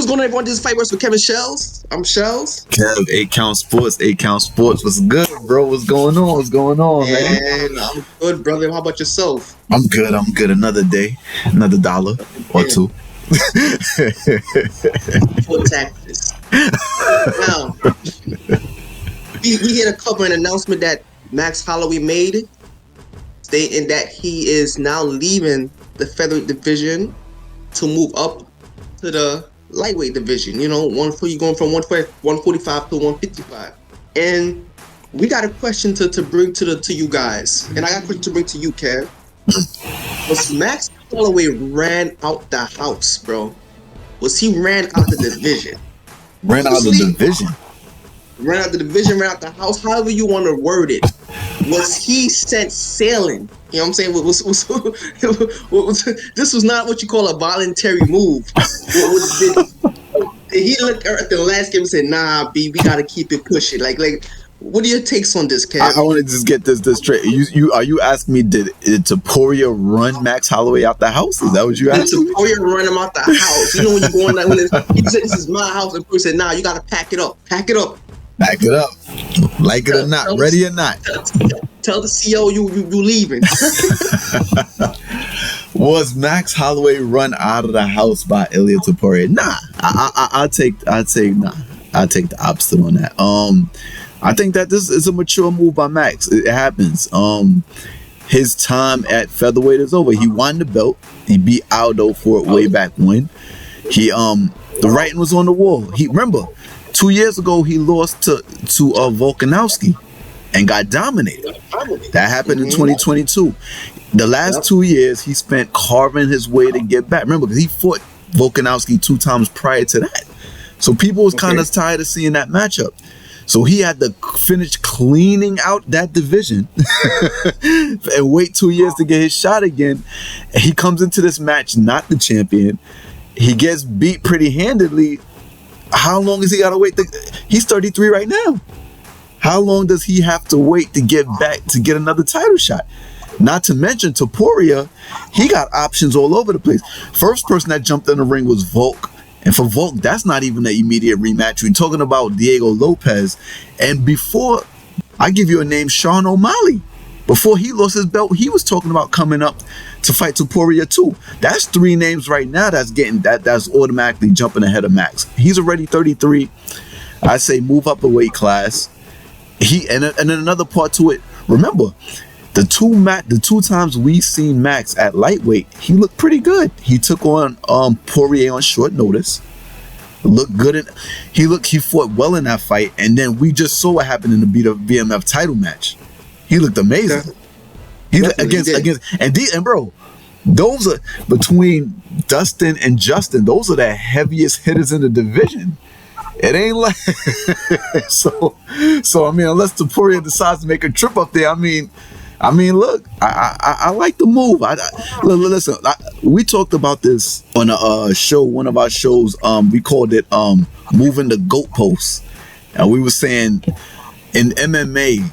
What's going on, everyone? This is Fight Words with Kev and Shelz. I'm Shelz. Kev, 8 Count Sports, 8 Count Sports. What's good, bro? What's going on? What's going on, man? And I'm good, brother. How about yourself? I'm good. Another day, another dollar or two. For taxes. Now, we had a cover an announcement that Max Holloway made, stating that he is now leaving the Featherweight Division to move up to the lightweight division. You know, you're going from 145 to 155. And we got a question to bring to you guys, and I got a question to bring to you, Kev. Was Max Holloway ran out the house, bro? Was he ran out the division? Ran out the division? Ran out the division, ran out the house, however you want to word it. Was he sent sailing? You know what I'm saying? This was not what you call a voluntary move. He looked at the last game and said, "Nah, B, we gotta keep it pushing." Like, what are your takes on this, Kev? I want to just get this straight. Are you asking me, did Topuria run Max Holloway out the house? Is that what you asked me? Topuria run him out the house. You know when you go in there, he said, "This is my house," and Topuria said, "Nah, you gotta pack it up. Pack it up. Back it up. Like it or not, ready or not." Tell the CEO you leaving. Was Max Holloway run out of the house by Ilia Topuria? Nah, I'll take the opposite on that. I think that this is a mature move by Max. It happens. His time at featherweight is over. He won the belt. He beat Aldo for it way back when. The writing was on the wall. Remember 2 years ago he lost to Volkanovski and got dominated. That happened in 2022. The last 2 years he spent carving his way to get back. Remember, because he fought Volkanovski 2 times prior to that. So people was kind of tired of seeing that matchup. So he had to finish cleaning out that division and wait 2 years to get his shot again. And he comes into this match not the champion. He gets beat pretty handedly. How long has he got to wait? He's 33 right now. How long does he have to wait to get back to get another title shot? Not to mention Topuria, he got options all over the place. First person that jumped in the ring was Volk. And for Volk, that's not even an immediate rematch. We're talking about Diego Lopez. And before, I give you a name, Sean O'Malley. Before he lost his belt, he was talking about coming up to fight Topuria too. That's 3 names right now that's automatically jumping ahead of Max. He's already 33. I say move up a weight class. And then another part to it, remember, the two times we seen Max at lightweight, he looked pretty good. He took on Poirier on short notice. Looked good. He fought well in that fight. And then we just saw what happened in the BMF title match. He looked amazing. He looked against bro, those are between Dustin and Justin. Those are the heaviest hitters in the division. It ain't like so. I mean, unless Topuria decides to make a trip up there, I mean, look, I like the move. Listen, we talked about this on a show, one of our shows. We called it moving the goalposts, and we were saying in MMA,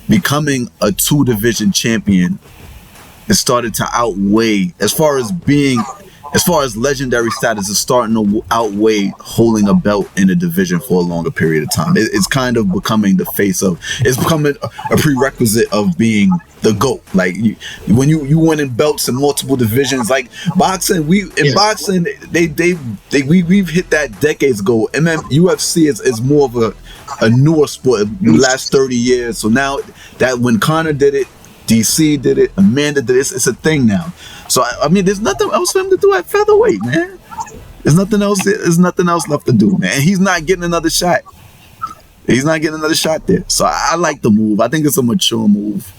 becoming a 2-division champion, it started to outweigh, as far as legendary status, is starting to outweigh holding a belt in a division for a longer period of time. It's kind of becoming it's becoming a prerequisite of being the GOAT. Like when you winning belts in multiple divisions, like boxing, we've hit that decades ago. UFC is more of a newer sport in the last 30 years. So now that when Conor did it, DC did it, Amanda did it, it's a thing now. So I mean, there's nothing else for him to do at featherweight, man. There's nothing else left to do, man. And he's not getting another shot. He's not getting another shot there. So I like the move. I think it's a mature move.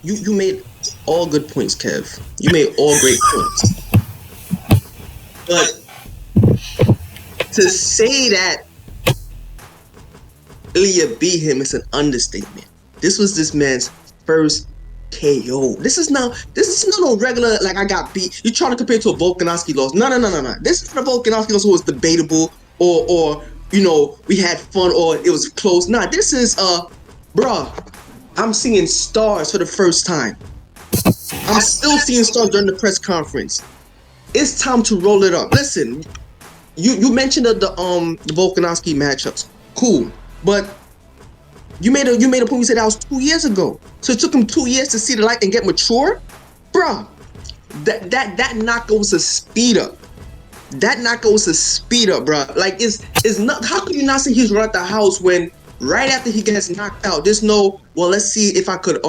You made all good points, Kev. You made all great points. But to say that Ilya beat him is an understatement. This was this man's first KO. This is not no regular, like, I got beat. You're trying to compare it to a Volkanovski loss. No. This is not a Volkanovski loss who was debatable or you know, we had fun or it was close. Nah, this is bruh, I'm seeing stars for the first time. I'm still seeing stars during the press conference. It's time to roll it up. Listen, you mentioned the Volkanovski matchups. Cool, but you made a point. You said that was 2 years ago. So it took him 2 years to see the light and get mature, bro. That knockout was a speed up. That knockout was a speed up, bro. Like it's not. How could you not say he's run out the house when right after he gets knocked out? There's no. Well, let's see if I could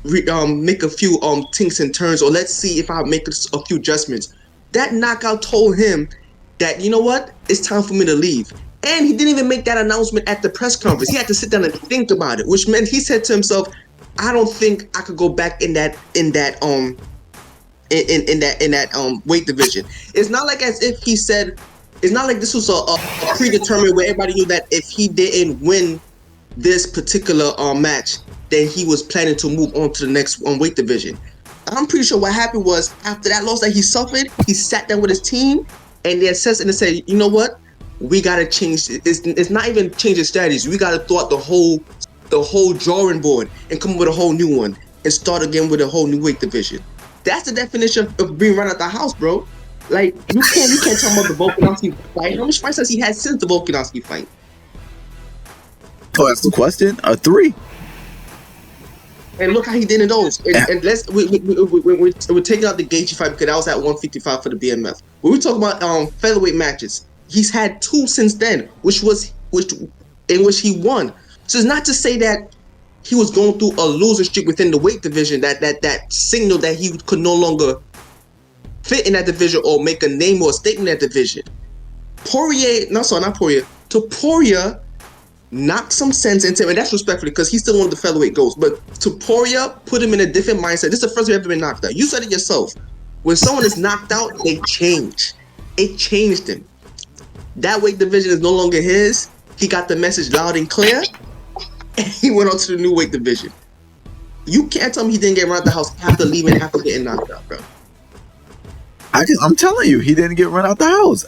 make a few tinks and turns, or let's see if I make a few adjustments. That knockout told him that, you know what, it's time for me to leave. And he didn't even make that announcement at the press conference. He had to sit down and think about it, which meant he said to himself, I don't think I could go back in that weight division. It's not like as if he said, it's not like this was a predetermined where everybody knew that if he didn't win this particular match, then he was planning to move on to the next weight division. I'm pretty sure what happened was after that loss that he suffered, he sat down with his team and they assessed and they said, you know what? We gotta change. It's not even changing strategies. We gotta throw out the whole drawing board and come up with a whole new one and start again with a whole new weight division. That's the definition of being run out the house, bro. Like you can't talk about the Volkanovski fight. How much fights has he had since the Volkanovski fight? Oh, that's the question. 3. And look how he did in those. And we're taking out the Gaethje fight because that was at 155 for the BMF. When we talk about featherweight matches, he's had 2 since then, in which he won. So it's not to say that he was going through a losing streak within the weight division that signaled that he could no longer fit in that division or make a name or a statement in that division. Topuria knocked some sense into him, and that's respectfully because he's still one of the featherweight goats. But Topuria put him in a different mindset. This is the first time he's ever been knocked out. You said it yourself. When someone is knocked out, they change. It changed him. That weight division is no longer his. He got the message loud and clear, and he went on to the new weight division. You can't tell me he didn't get run out the house after leaving, after getting knocked out, bro. I'm telling you, he didn't get run out the house.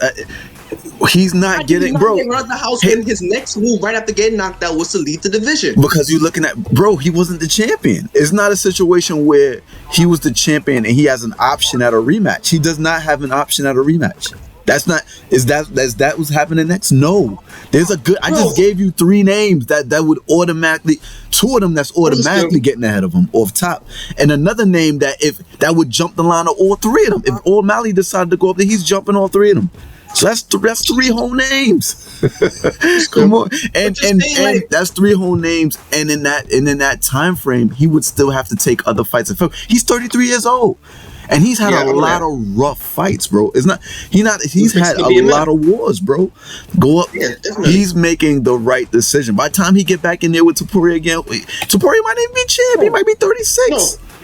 He's not getting, bro. Get run out the house when his next move right after getting knocked out was to leave the division. Because you're looking at, bro, he wasn't the champion. It's not a situation where he was the champion and he has an option at a rematch. He does not have an option at a rematch. That's not, is that what's happening next? No. There's a good, I just gave you 3 names that would automatically, 2 of them that's automatically getting ahead of him off top. And another name that would jump the line of all 3 of them. If O'Malley decided to go up there, he's jumping all 3 of them. So that's 3 whole names. Come on. And that's 3 whole names. And in that time frame, he would still have to take other fights. He's 33 years old. And he's had a lot of rough fights, bro. He's had a lot of wars, bro. Go up. Yeah, he's making the right decision. By the time he get back in there with Topuria again, Topuria might even be champ. He might be 36. No,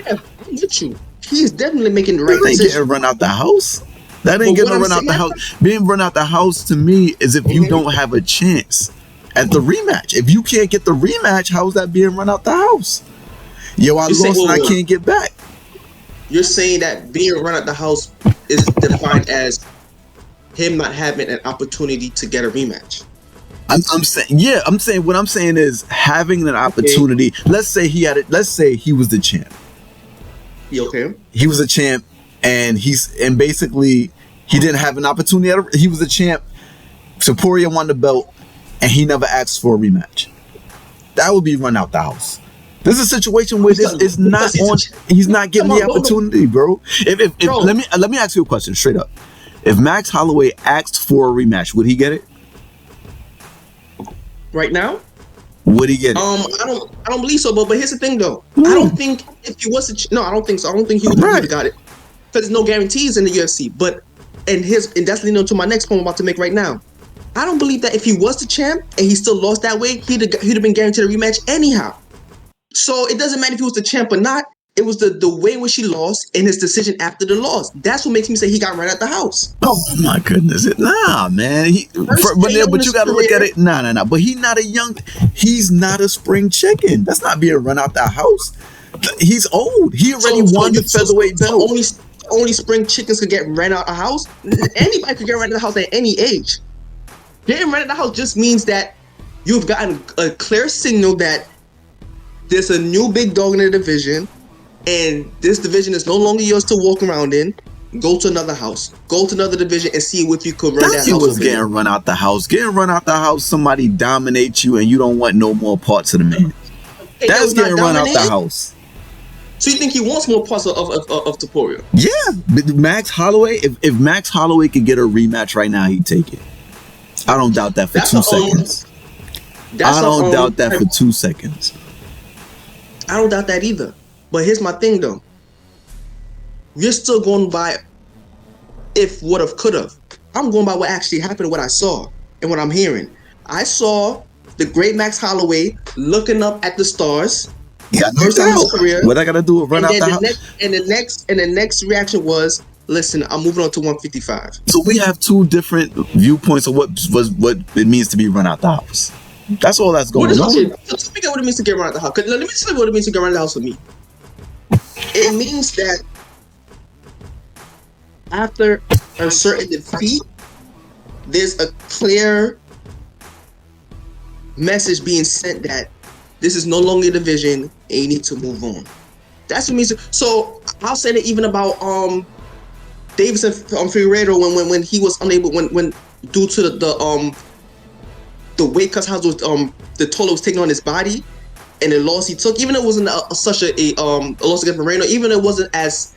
yeah, I'm with you. He's definitely making the right decision. He ain't getting run out the house. That ain't getting run out the house. Being run out the house to me is if you don't have a chance at the rematch. If you can't get the rematch, how's that being run out the house? Yo, I lost and I can't get back. You're saying that being run out the house is defined as him not having an opportunity to get a rematch. I'm saying what I'm saying is having an opportunity. Okay. Let's say he was the champ. Okay. He was a champ and basically he didn't have an opportunity. He was a champ. Topuria won the belt and he never asked for a rematch. That would be run out the house. This is a situation where he's not getting the opportunity, bro. Bro. Let me ask you a question straight up. If Max Holloway asked for a rematch, would he get it? Right now? Would he get it? I don't believe so, but here's the thing though. I don't think if he was I don't think so. I don't think he would have got it. Because there's no guarantees in the UFC. And that's leading on to my next point I'm about to make right now. I don't believe that if he was the champ and he still lost that way, he'd have been guaranteed a rematch anyhow. So it doesn't matter if he was the champ or not. It was the way in which he lost and his decision after the loss. That's what makes me say he got run out the house. Oh my goodness. Nah, man. But you got to look at it. Nah. But he's not a spring chicken. That's not being run out the house. He's old. He already won the featherweight belt. Only spring chickens could get run out the house. Anybody could get run out the house at any age. Getting run out the house just means that you've gotten a clear signal that there's a new big dog in the division, and this division is no longer yours to walk around in. go to another house, go to another division, and see if you could run that house. You was getting run out the house. Getting run out the house, somebody dominates you and you don't want no more parts of the man. Hey, That's getting run out the house. So you think he wants more parts of Topuria? Yeah. But Max Holloway, if Max Holloway could get a rematch right now, he'd take it. I don't doubt that for 2 seconds. I don't doubt that for 2 seconds. I don't doubt that either. But here's my thing though. You're still going by if, would have, could have. I'm going by what actually happened, what I saw, and what I'm hearing. I saw the great Max Holloway looking up at the stars. Yeah, first time in his career. What I gotta do is run out the house. And the next reaction was, listen, I'm moving on to 155. So we have 2 different viewpoints of what it means to be run out the house. That's all that's going on. Speak of what it means to get run out the house. Let me tell you what it means to get run out the house for me. It means that after a certain defeat, there's a clear message being sent that this is no longer a division and you need to move on. That's what it means. So I'll say that even about Davis and Figueiredo when he was unable when due to the weight cuts, how the toll was taken on his body and the loss he took, even though it wasn't such a loss against Moreno, even though it wasn't as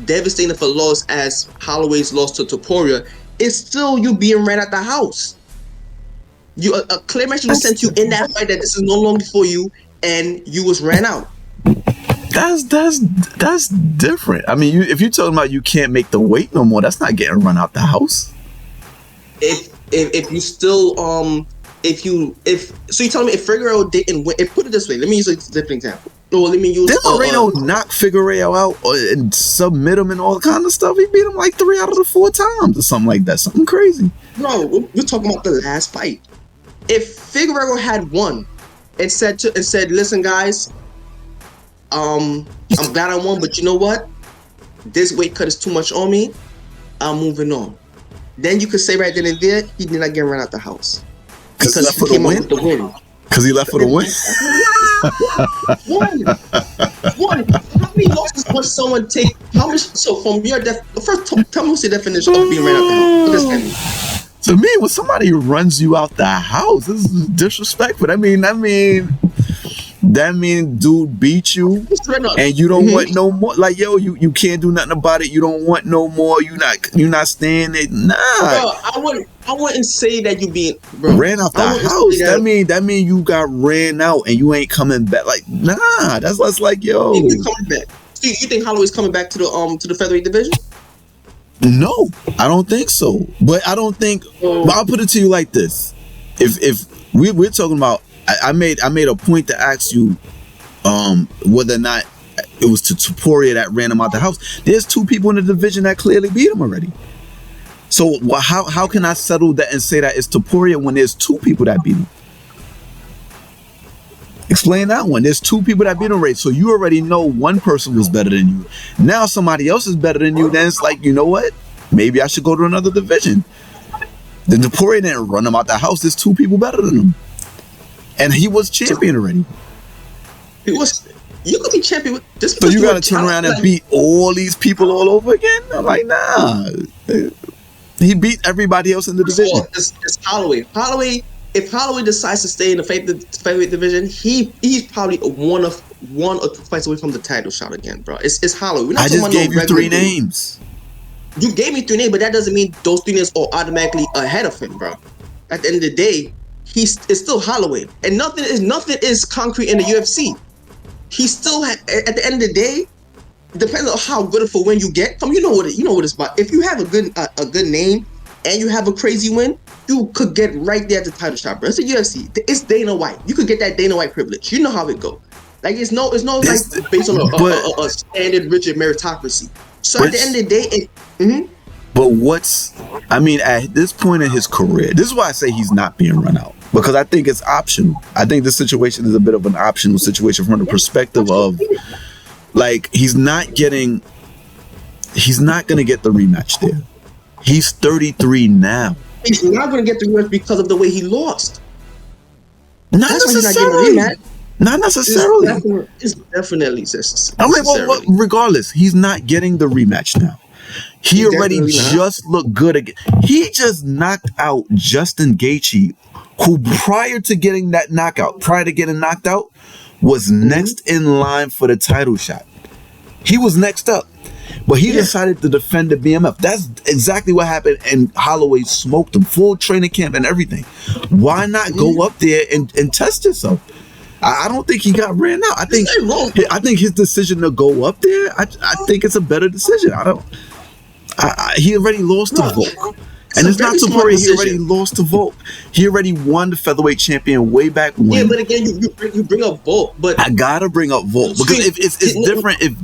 devastating for loss as Holloway's loss to Topuria, it's still you being ran out the house. You a clear message was sent to you in that fight that this is no longer for you, and you was ran out. That's different. I mean, if you're talking about you can't make the weight no more, that's not getting run out the house. If you still so you telling me if Figueiredo didn't win, put it this way, let me use a different example. No, let me use. Did Moreno knock Figueiredo out and submit him and all kind of stuff? He beat him like 3 out of the 4 times or something like that. Something crazy. Bro, we're talking about the last fight. If Figueiredo had won and said, listen guys, I'm glad I won, but you know what? This weight cut is too much on me. I'm moving on. Then you could say right then and there, he did not get run out the house. Because he came up with the win. Because he left for the win? One. How many losses must someone take? How much? So from your first, tell me what's the definition of being ran out the house. What does that mean? To me, when somebody runs you out the house, this is disrespectful. That mean dude beat you and you don't want no more. Like, yo, you can't do nothing about it. You don't want no more. You're not staying there. Nah. Bro, I wouldn't say that you being ran out the house. That mean you got ran out and you ain't coming back. Like, nah, that's less like, yo. You coming back. You think Holloway's coming back to the Featherweight Division? No, I don't think so. But I don't think. But I'll put it to you like this: if we're talking about, I made a point to ask you whether or not it was to Topuria that ran him out the house. There's 2 people in the division that clearly beat him already. So how can I settle that and say that it's Topuria when there's 2 people that beat him? Explain that one. There's 2 people that beat him already. So you already know one person was better than you. Now somebody else is better than you. Then it's like, you know what? Maybe I should go to another division. The Topuria didn't run him out the house. There's 2 people better than him. And he was champion already. He was. You could be champion with this. So you got to turn around and beat all these people all over again? I'm like, nah. He beat everybody else in the division. It's Holloway. If Holloway decides to stay in the Featherweight Division, he's probably one or 2 fights away from the title shot again, bro. It's Holloway. I just gave you 3 names. You gave me 3 names, but that doesn't mean those 3 names are automatically ahead of him, bro. At the end of the day, it's still Holloway, and nothing is concrete in the UFC. He still at the end of the day, depending on how good of a win you get, you know what it's about. If you have a good name and you have a crazy win, you could get right there at the title shot, bro. It's the UFC. It's Dana White. You could get that Dana White privilege. You know how it go. Like it's no like based on a standard rigid meritocracy. So at the end of the day, But at this point in his career, this is why I say he's not being run out, because I think it's optional. I think this situation is a bit of an optional situation from the perspective of, like, he's not going to get the rematch there. He's 33 now. He's not going to get the rematch because of the way he lost. Not necessarily. Not necessarily. It's definitely necessary. I mean, regardless, he's not getting the rematch now. He already Definitely not. just looked good again. He just knocked out Justin Gaethje, who prior to getting knocked out, was next in line for the title shot. He was next up, but he decided to defend the BMF. That's exactly what happened, and Holloway smoked him, full training camp and everything. Why not go up there and test yourself? I don't think he got ran out. I think his decision to go up there, I think it's a better decision. He already lost to Volk. And it's not Topuria, he already lost to Volk. He already won the featherweight champion way back when. Yeah, but again, you bring up Volk, but I gotta bring up Volk because if it's different. If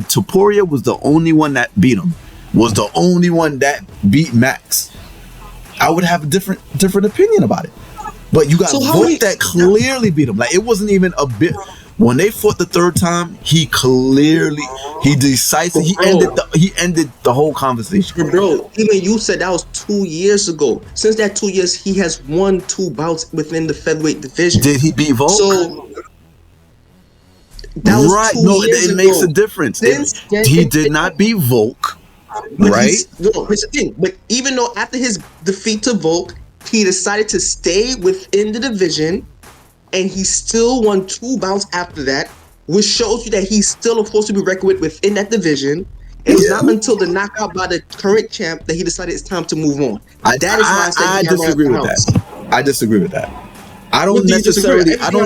Topuria was the only one that beat him, was the only one that beat Max, I would have a different opinion about it. But you got Volk that clearly beat him. Like, it wasn't even a bit. When they fought the third time, he decisive. He ended the whole conversation. Bro, even you said that was 2 years ago. Since that 2 years, he has won 2 bouts within the featherweight division. Did he beat Volk? So that was right. 2 No, years it ago. Makes a difference. He did not beat Volk. Right. No, here's the thing. But even though after his defeat to Volk, he decided to stay within the division, and he still won 2 bouts after that, which shows you that he's still a force to be reckoned with within that division. It was not until the knockout by the current champ that he decided it's time to move on. I disagree with that. I disagree with that. I don't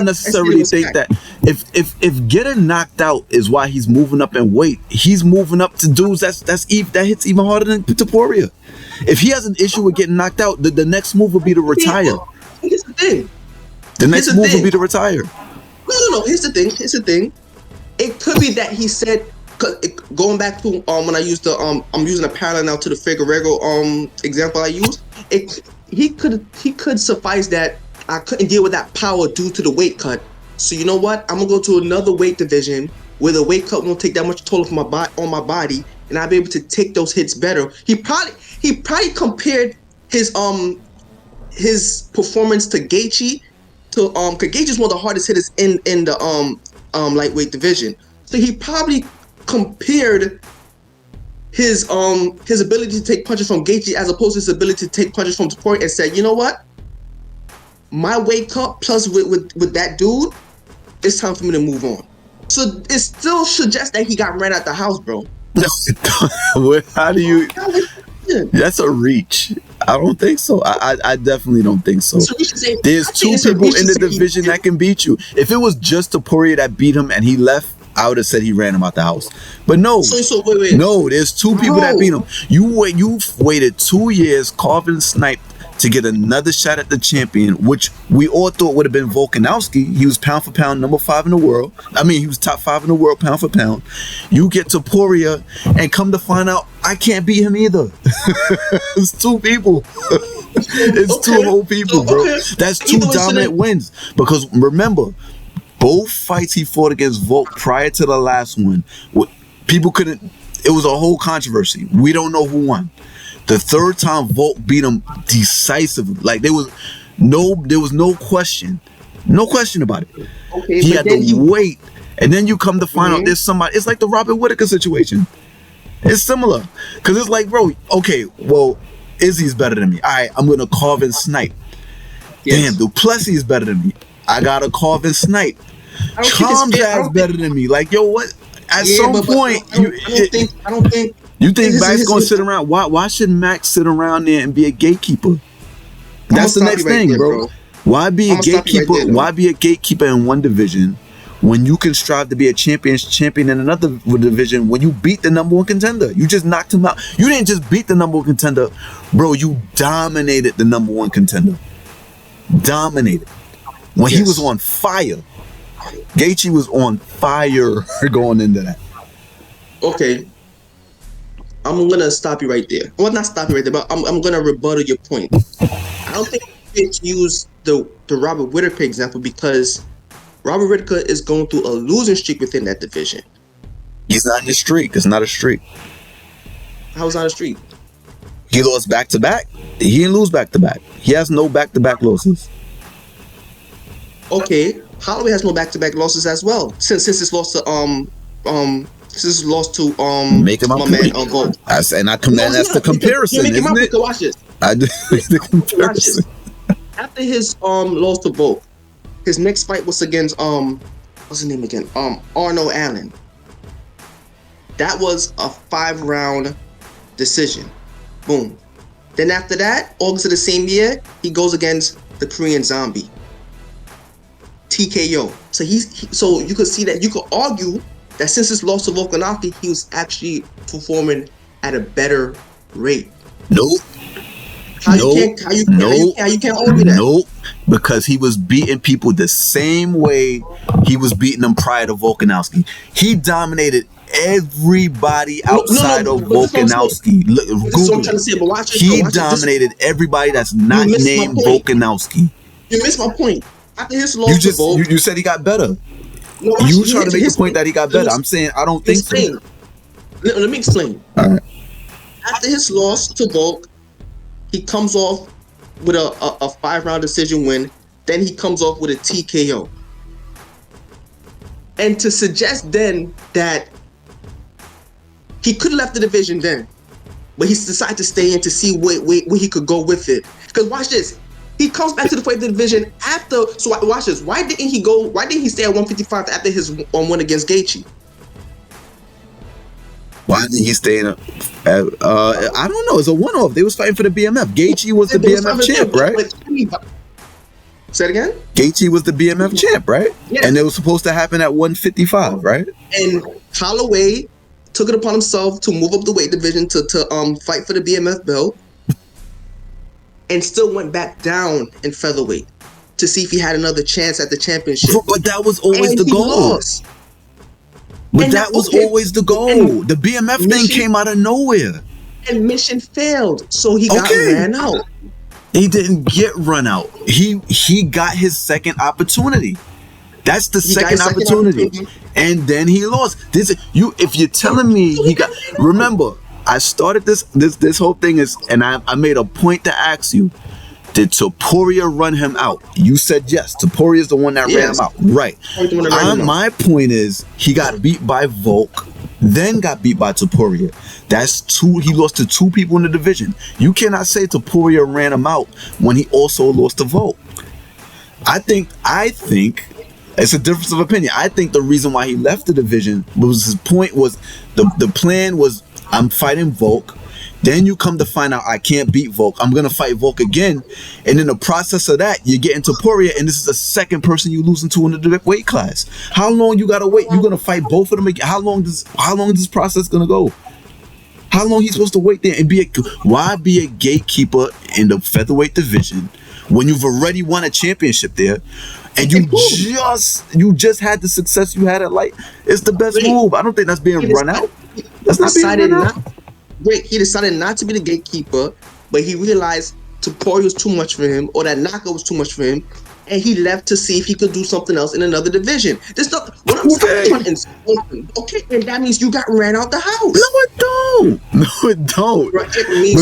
necessarily think that if getting knocked out is why he's moving up in weight, he's moving up to dudes that hits even harder than Topuria. If he has an issue with getting knocked out, the next move would be to retire. Here's the thing. The next move would be to retire. No. Here's the thing. It could be that he said, going back to when I used I'm using a parallel now to the Figueroa example I used. He could suffice that I couldn't deal with that power due to the weight cut. So you know what? I'm gonna go to another weight division where the weight cut won't take that much toll on my body, and I'll be able to take those hits better. He probably compared his performance to Gaethje. So Gaethje is one of the hardest hitters in the lightweight division. So he probably compared his ability to take punches from Gaethje as opposed to his ability to take punches from Topuria and said, you know what? My weight cut plus with that dude, it's time for me to move on. So it still suggests that he got ran out the house, bro. How do you? That's a reach. I don't think so. I definitely don't think so. There's 2 people in the division that can beat you. If it was just Topuria that beat him and he left, I would have said he ran him out the house. But no, wait. No, there's 2 people that beat him. You waited 2 years, carved and sniped to get another shot at the champion, which we all thought would have been Volkanovski. He was pound for pound number 5 in the world. I mean, he was top 5 in the world pound for pound. You get Topuria, and come to find out, I can't beat him either. It's 2 people. It's 2 whole people, bro. That's 2 dominant wins. Because remember, both fights he fought against Volk prior to the last one, people couldn't. It was a whole controversy. We don't know who won. The third time Volk beat him decisively. Like, there was no question. No question about it. Okay, he had to wait. And then you come to find out there's somebody. It's like the Robert Whittaker situation. It's similar. Because it's like, bro, okay, well, Izzy's better than me. All right, I'm going to carve and snipe. Yes. Damn, Duplessis is better than me. I got to carve and snipe. Khamzat's better than me. Like, yo, what? At some point, I don't think. You think Max gonna sit around? Why should Max sit around there and be a gatekeeper? That's the next thing, bro. Why be a gatekeeper? Why be a gatekeeper in one division when you can strive to be a champion in another division? When you beat the number 1 contender, you just knocked him out. You didn't just beat the number 1 contender, bro. You dominated the number 1 contender. Dominated when he was on fire. Gaethje was on fire going into that. Okay. I'm gonna stop you right there. Well, not stop you right there, but I'm gonna rebuttal your point. I don't think you can use the Robert Whittaker example because Robert Whittaker is going through a losing streak within that division. He's not in the streak. It's not a streak. How is it not a streak? He lost back to back. He didn't lose back to back. He has no back to back losses. Okay, Holloway has no back to back losses as well since his loss to This lost to making my man point. Volk. That's the comparison, isn't it? Watch this. I do the comparison. After his loss to Volk, his next fight was against what's his name again? Arnold Allen. That was a 5-round decision. Boom. Then after that, August of the same year, he goes against the Korean Zombie. TKO. So so you could see that, you could argue that since his loss to Volkanovski, he was actually performing at a better rate. Nope. How you can't argue that? Nope. Because he was beating people the same way he was beating them prior to Volkanovski. He dominated everybody outside of Volkanovski. He dominated everybody that's not named Volkanovski. You missed my point. After his loss to Volk, you said he got better. No, you trying to make the point that he got better. I'm saying I don't think so. Let me explain. All right. After his loss to Volk, he comes off with a 5-round decision win. Then he comes off with a TKO. And to suggest then that he could have left the division then, but he decided to stay in to see where he could go with it. Because watch this. He comes back to the fight division after. So watch this. Why didn't he stay at 155 after his win against Gaethje? Why didn't he stay in I don't know. It's a one-off. They was fighting for the BMF. Gaethje was the BMF champ, right? Say it again? Gaethje was the BMF champ, right? Yes. And it was supposed to happen at 155, right? And Holloway took it upon himself to move up the weight division to fight for the BMF belt, and still went back down in featherweight to see if he had another chance at the championship. But that was always the goal. Lost. But that was always the goal. The BMF thing came out of nowhere. And mission failed, so he got ran out. He didn't get run out. He got his second opportunity. That's the second opportunity. And then he lost. If you're telling me he got, remember, I started this whole thing and I made a point to ask you, did Topuria run him out? You said yes. Topuria is the one that ran him out. Right. My point is he got beat by Volk, then got beat by Topuria. That's two. He lost to two people in the division. You cannot say Topuria ran him out when he also lost to Volk. I think it's a difference of opinion. I think the reason why he left the division was his point was the plan was, I'm fighting Volk. Then you come to find out I can't beat Volk. I'm going to fight Volk again. And in the process of that, you get into Topuria, and this is the second person you losing to in the weight class. How long you got to wait? You're going to fight both of them again? How long is this process going to go? How long he's supposed to wait there and why be a gatekeeper in the featherweight division when you've already won a championship there? And you just had the success you had at light. It's the best move. I don't think that's being run out. That's not being run out. He decided not to be the gatekeeper, but he realized Topuria was too much for him, or that knockout was too much for him, and he left to see if he could do something else in another division. There's nothing. What I'm saying, okay, and that means you got ran out the house. No, it don't. No, it don't. Right, it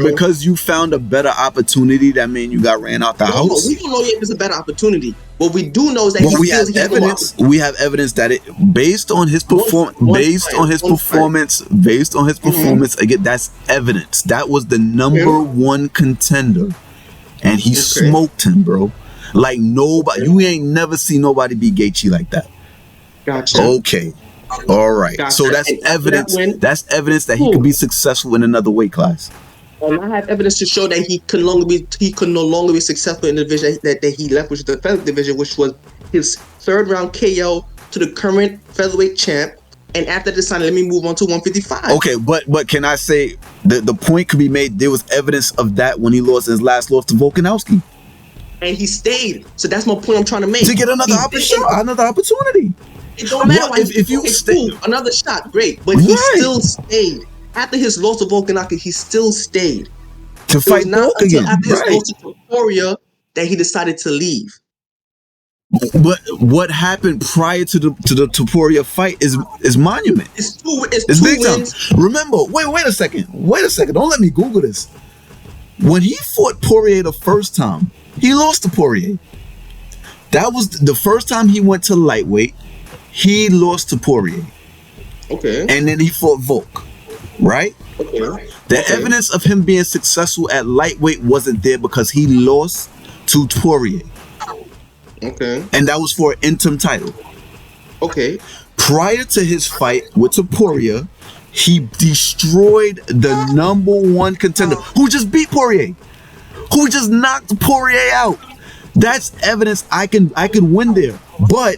because you found a better opportunity. That means you got ran out the house. No, we don't know yet if it's a better opportunity. What we do know is that we have evidence. We have evidence that it, based on his performance, again, that's evidence. That was the number one contender, and he smoked him, bro. Like nobody. You ain't never seen nobody beat Gaethje like that. Gotcha. Okay. All right. Gotcha. So that's evidence. That's evidence that he could be successful in another weight class. I have evidence to show that he could no longer be successful in the division that he left, which is the featherweight division, which was his 3rd round KO to the current featherweight champ. And after this time, let me move on to 155. Okay, but can I say the point could be made? There was evidence of that when he lost his last loss to Volkanovski, and he stayed. So that's my point I'm trying to make. To get another opportunity. It don't matter if you stay. Another shot, great, but he still stayed. After his loss to Volkanovski, he still stayed. To fight Volk again. After his loss to Topuria that he decided to leave. But what happened prior to the Topuria fight is monument. It's two big wins. Time. Remember, wait a second. Don't let me Google this. When he fought Poirier the first time, he lost to Poirier. That was the first time he went to lightweight. He lost to Poirier. Okay. And then he fought Volk, right? Okay. The evidence of him being successful at lightweight wasn't there because he lost to Topuria. Okay. And that was for an interim title. Okay. Prior to his fight with Topuria, he destroyed the -- contender who just beat Poirier, who just knocked Poirier out. That's evidence I can win there. But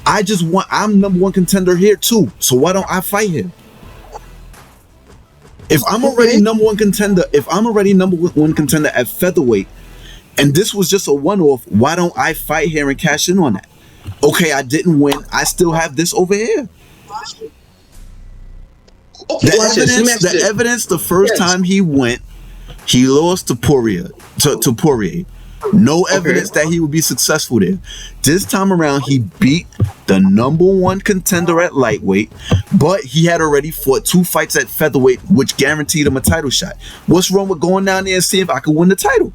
I'm #1 contender here too. So why don't I fight him? If I'm already #1 contender, #1 contender at featherweight, and this was just a one-off, why don't I fight here and cash in on that? Okay, I didn't win. I still have this over here. Okay, The evidence the first time he went, he lost to Poirier. No evidence that he would be successful there. This time around, he beat the #1 contender at lightweight, but he had already fought 2 fights at featherweight, which guaranteed him a title shot. What's wrong with going down there and seeing if I can win the title?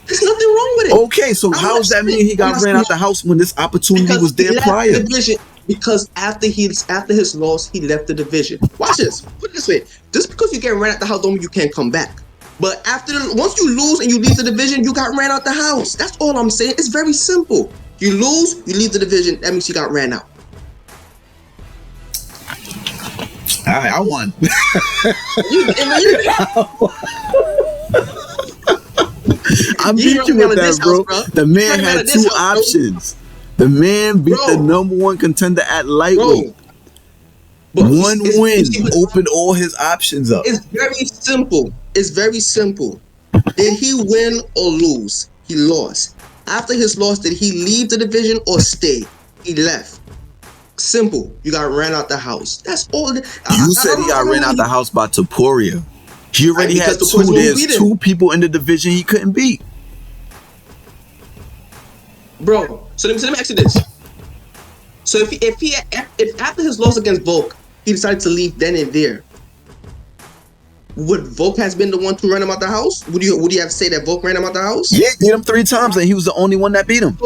There's nothing wrong with it. Okay, so how does that mean he got ran out the house when this opportunity was there prior? Because after his loss, he left the division. Watch this. Put it this way: just because you get ran out the house, don't mean you can't come back. But once you lose and you leave the division, you got ran out the house. That's all I'm saying. It's very simple. You lose, you leave the division. That means you got ran out. All right, I won. I beat you with that, bro. The man had 2 options. The man beat the #1 contender at lightweight. One win opened all his options up. It's very simple. It's very simple. Did he win or lose? He lost. After his loss, did he leave the division or stay? He left. Simple. You got ran out the house. That's all. You said he got ran out the house by Topuria. He already had 2. There's 2 people in the division he couldn't beat. Bro, so let me ask you this. So if after his loss against Volk, he decided to leave then and there, would Volk has been the one to run him out the house? Would you have to say that Volk ran him out the house? Yeah, he beat him 3 times, and he was the only one that beat him.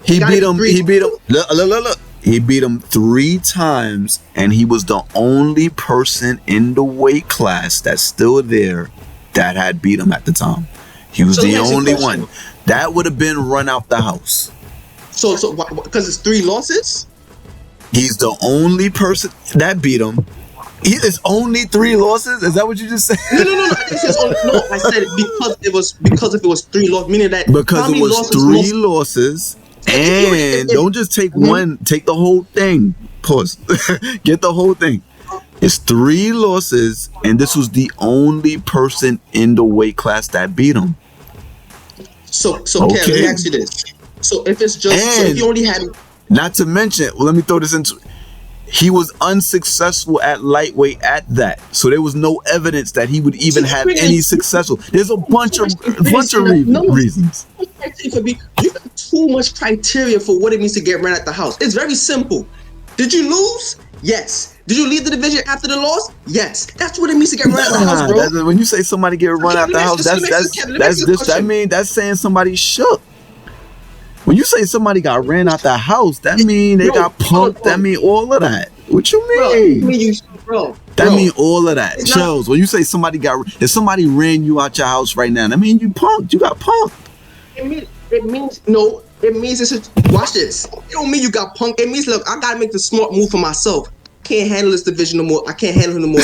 He beat him. Look. He beat him 3 times, and he was the only person in the weight class that's still there that had beat him at the time. He was the only one. That would have been run out the house. So because it's 3 losses? He's the only person that beat him. It's only 3 losses? Is that what you just said? No. I said it because if it was 3 losses, meaning that because it was 3 losses. And don't just take one, take the whole thing. Pause. Get the whole thing. It's 3 losses, and this was the only person in the weight class that beat him. So okay. Kev, let me ask you this. So if it's just, so if you only had, not to mention, let me throw this into, he was unsuccessful at lightweight at that. So there was no evidence that he would even have any successful. There's a bunch of reasons. You got too much criteria for what it means to get ran out the house. It's very simple. Did you lose? Yes. Did you leave the division after the loss? Yes. That's what it means to get run out the house, bro. When you say somebody get run out the house, that's saying somebody shook. When you say somebody got ran out the house, that mean they got punked. That mean all of that. What you mean? That mean all of that. Shelz, when you say if somebody ran you out your house right now, that mean you punked. You got punked. It means it's watch this. It don't mean you got punked. It means, look, I gotta make the smart move for myself. Can't handle this division no more. I can't handle him no more.